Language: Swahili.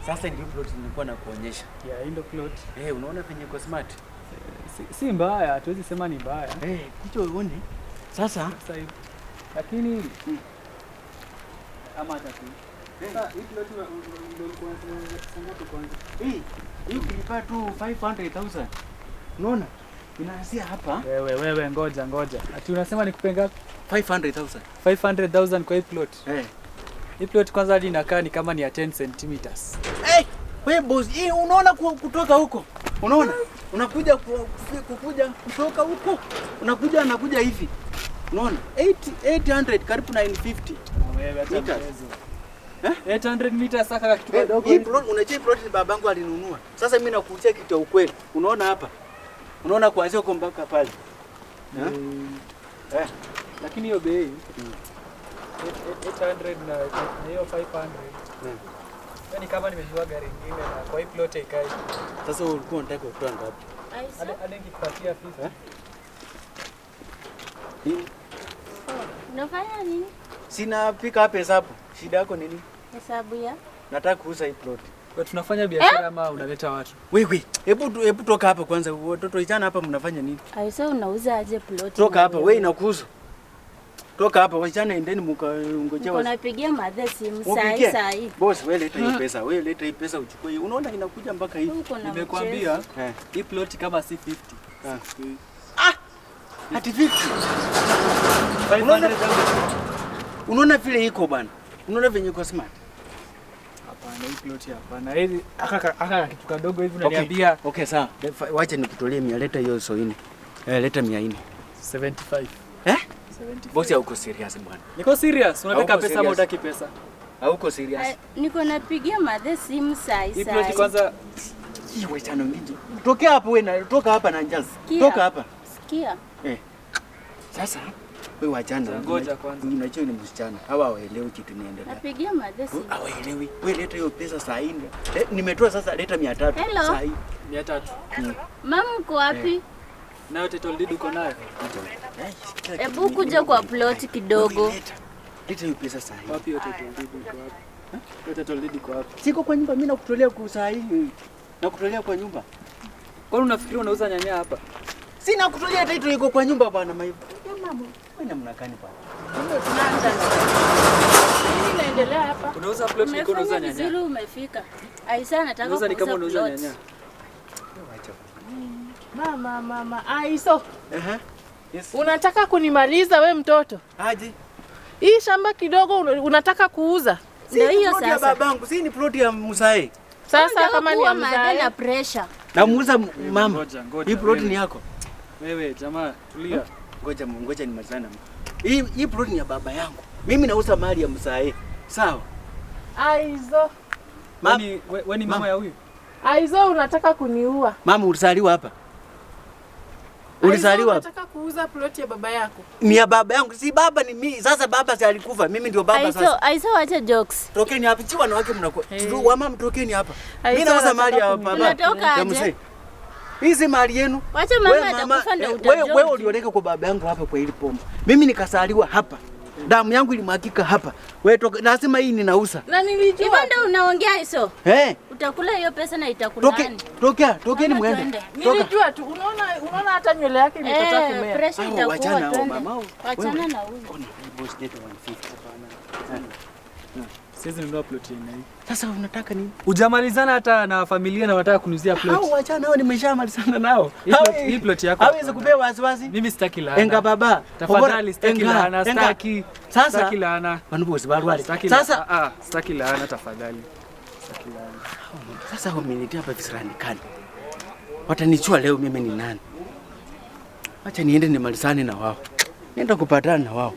Sasa ndio plot nilikuwa nakuonyesha. Yeah, ndio plot. Unaona penye iko smart? Si mbaya, hatuwezi sema ni mbaya. Kicho uone. Sasa hivi. Lakini ama hata tu. Sasa hii plot ndio ilikuwa tunasema kwanza. Hii ukilipa tu 500,000. Unaona? Inaanzia hapa. Wewe ngoja. Ati unasema nikupe ngapi? 500,000. 500,000 kwa hii plot. Hii plot kwanza hadi inakaa ni kama ni ya 10 centimeters. Wewe boss, hii unaona kutoka huko. Unaona? Unakuja kutoka huko. Anakuja hivi. Unaona? 800 karibu 950. Wewe hata mchezo. 800 meters saka kitu kidogo. Hii plot unajua plot ni babangu alinunua. Sasa mimi nakuuchia kitu cha ukweli. Unaona hapa? Unaona kuanzia huko mpaka pale. Lakini hiyo bei 800 na hiyo 500. Yaani kama nimejua gari nyingine na kwa hii plot ikai. Sasa ulikuwa unataka kutoa ngapi? Hadi nikipatia 50. Unafanya nini? Sina pika hapa hesabu. Shida yako nini? Hesabu ya? Nataka kuuza hii plot. Kwa tunafanya biashara ama unaleta watu? Wewe, hebu toka hapa kwanza. Watoto vijana hapa mnafanya nini? Aisa unauza aje plot? Toka hapa, wewe inakuhusu. Toka hapa, wachana endeni mngojea. Unapigia madhe simu saa hii. Boss, wewe leta hii pesa. Wewe leta hii pesa uchukue hii. Unaona inakuja mpaka hivi. Nimekwambia hii plot kama si 50. Ati 50. Unaona vile iko bwana. Unaona venye iko smart. Hapana, hii plot hapana. Hizi aka kitu kadogo hivi unaniambia. Okay, sawa. Wacha nikutolee 100, leta hiyo soini. Leta 400. 75. 75. Bosi hauko serious bwana. Niko serious. Unataka pesa ama unataka pesa? Hauko serious. Niko napigia madhe simu saa hii. Hii plot kwanza wewe chano mingi. Tokea hapo wewe toka hapa na njazi. Toka hapa. Sikia. Sasa wewe wachana. Ngoja kwanza. Unajua ni msichana. Hawa hawaelewi kitu inaendelea. Napigia madhe simu. Hawaelewi. Wewe leta hiyo pesa saa hii. Nimetoa sasa, leta 300 saa hii. 300. Mama uko wapi? Nayo title deed uko nayo? Hebu kuja kwa plot kidogo. Leta hiyo pesa saa hii. Wapi hiyo title deed uko wapi? Hiyo title deed uko wapi? Siko kwa nyumba, mimi nakutolea kwa saa hii. Nakutolea kwa nyumba. Kwani unafikiri unauza nyanya hapa? Sina kutolea title iko kwa nyumba bwana maibu. Mama, wewe namna gani bwana? Ndio tunaanza. Nini inaendelea hapa? Unauza plot iko unauza nyanya. Vizuri umefika. Aisa anataka kuuza. Unauza ni kama unauza nyanya. Mama, Aiso. Yes. Unataka kunimaliza we mtoto? Aje. Hii shamba kidogo unataka kuuza? Ndio hiyo sasa. Ya babangu, si ni plot ya Musae. Sasa kama ni ya Musae na pressure. Namuuza mama. Hii plot ni yako. Wewe jamaa tulia. Ngoja ni mazana. Hii plot ni ya baba yangu. Mimi nauza mali ya Musae. Sawa? Aizo. Wewe ni mama ya huyu? Aizo unataka kuniua? Mama ulizaliwa hapa? Ulizaliwa hapa? Unataka kuuza plot ya baba yako? Ni ya baba yangu. Si baba ni mimi. Sasa baba si alikufa. Mimi ndio baba sasa. Aizo acha jokes. Tokeni hapa. Chi wanawake mnakuwa. Wa mama tokeni hapa. Mimi nauza mali ya baba. Unatoka aje? Hizi mali yenu. Wacha mama atakufa ndio utajua. Wewe ulioleka kwa baba yangu hapa kwa ile pombe. Mimi nikasaliwa hapa. Damu yangu ilimwagika hapa. Wewe lazima hii ninauza. Na nilijua. Hivyo ndio unaongea hizo. Utakula hiyo pesa na itakulani. Tokeni muende. Nilijua tu. Unaona hata nywele yake imetoka kumea. Pressure itakuwa. Wachana hao mama. Wachana na huyu. Boss date 150 hapana. Siwezi nunua plot hii. Sasa unataka nini? Hujamalizana hata na familia na unataka kunuzia plot. Hao wachana hao nimeshamalizana nao. Hii plot yako. Hawezi kupea wasiwasi. Mimi sitaki laana. Enga baba. Tafadhali sitaki laana, sitaki. Sasa sitaki laana. Manubosi barwali. Sasa sitaki laana tafadhali. Sitaki laana. Sasa wameniletea hapa visirani kani. Watanichua leo mimi ni nani? Acha niende nimalizane na wao. Nenda kupatana na wao.